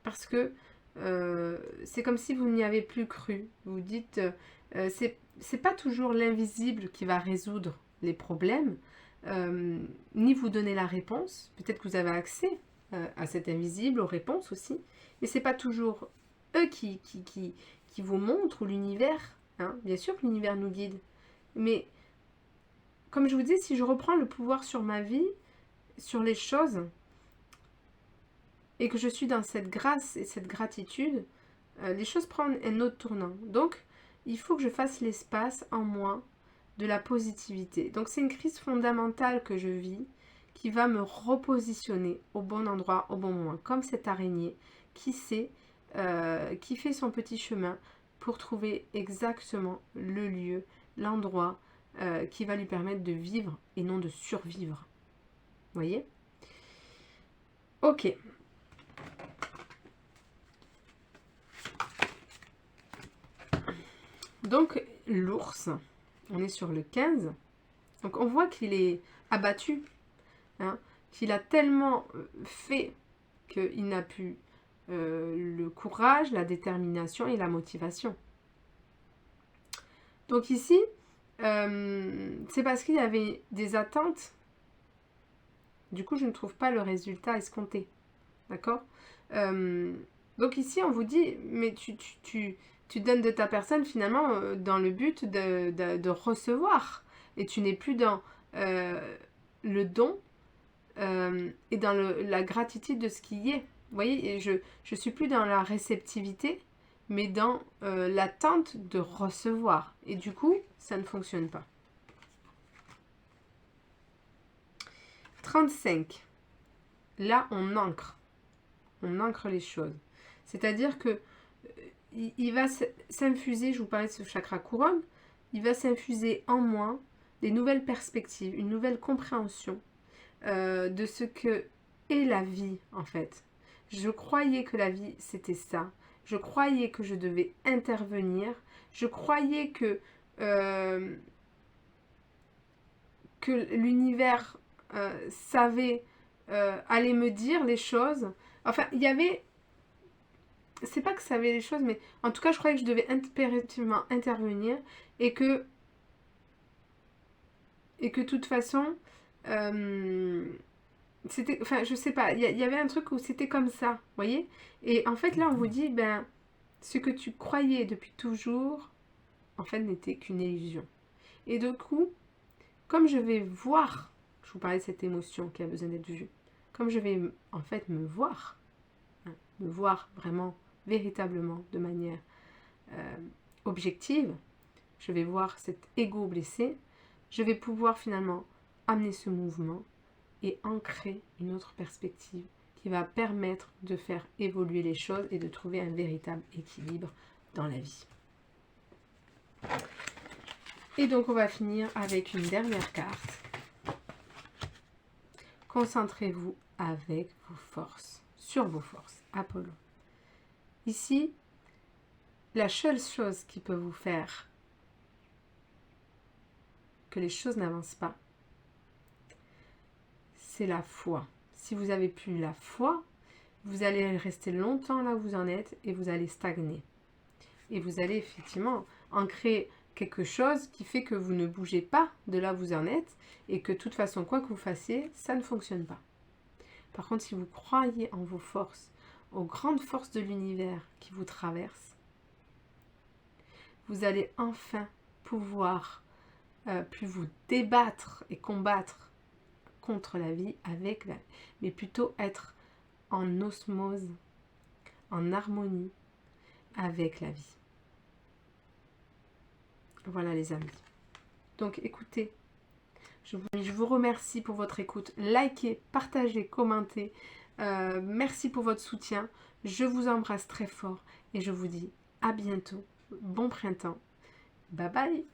parce que c'est comme si vous n'y avez plus cru. Vous dites, c'est pas toujours l'invisible qui va résoudre les problèmes, ni vous donner la réponse. Peut-être que vous avez accès à cet invisible, aux réponses aussi, mais c'est pas toujours eux qui vous montrent, ou l'univers. Hein. Bien sûr que l'univers nous guide, mais comme je vous dis, si je reprends le pouvoir sur ma vie, sur les choses, et que je suis dans cette grâce et cette gratitude, les choses prennent un autre tournant. Donc, il faut que je fasse l'espace en moi de la positivité. Donc, c'est une crise fondamentale que je vis qui va me repositionner au bon endroit, au bon moment. Comme cette araignée qui sait, qui fait son petit chemin pour trouver exactement le lieu, l'endroit qui va lui permettre de vivre et non de survivre. Vous voyez ? Ok. Donc, l'ours, on est sur le 15. Donc, on voit qu'il est abattu, hein, qu'il a tellement fait qu'il n'a plus le courage, la détermination et la motivation. Donc ici, c'est parce qu'il y avait des attentes. Du coup, je ne trouve pas le résultat escompté. D'accord ? Donc ici, on vous dit, mais tu donnes de ta personne finalement dans le but de recevoir. Et tu n'es plus dans le don et dans la gratitude de ce qui y est. Vous voyez, et je suis plus dans la réceptivité, mais dans l'attente de recevoir. Et du coup, ça ne fonctionne pas. 35. Là, on ancre. On ancre les choses. C'est-à-dire que il va s'infuser, je vous parlais de ce chakra couronne, il va s'infuser en moi des nouvelles perspectives, une nouvelle compréhension de ce que est la vie en fait. Je croyais que la vie c'était ça. Je croyais que je devais intervenir. Je croyais que l'univers savait aller me dire les choses. Enfin, il y avait... C'est pas que ça savait les choses, mais en tout cas, je croyais que je devais impérativement intervenir et que de toute façon, c'était... Enfin, je sais pas, il y avait un truc où c'était comme ça, vous voyez? Et en fait, là, on vous dit, ben, ce que tu croyais depuis toujours, en fait, n'était qu'une illusion. Et du coup, comme je vais voir, je vous parlais de cette émotion qui a besoin d'être vue, comme je vais en fait me voir, hein, me voir vraiment, véritablement, de manière objective, je vais voir cet ego blessé, je vais pouvoir finalement amener ce mouvement et ancrer une autre perspective qui va permettre de faire évoluer les choses et de trouver un véritable équilibre dans la vie. Et donc on va finir avec une dernière carte. Concentrez-vous avec vos forces, sur vos forces, Apollon. Ici, la seule chose qui peut vous faire que les choses n'avancent pas, c'est la foi. Si vous n'avez plus la foi, vous allez rester longtemps là où vous en êtes et vous allez stagner. Et vous allez effectivement ancrer quelque chose qui fait que vous ne bougez pas de là où vous en êtes et que de toute façon, quoi que vous fassiez, ça ne fonctionne pas. Par contre, si vous croyez en vos forces, aux grandes forces de l'univers qui vous traversent, vous allez enfin pouvoir plus vous débattre et combattre contre la vie mais plutôt être en osmose, en harmonie avec la vie. Voilà les amis. Donc écoutez, je vous remercie pour votre écoute. Likez, partagez, commentez. Merci pour votre soutien. Je vous embrasse très fort et je vous dis à bientôt. Bon printemps. Bye bye.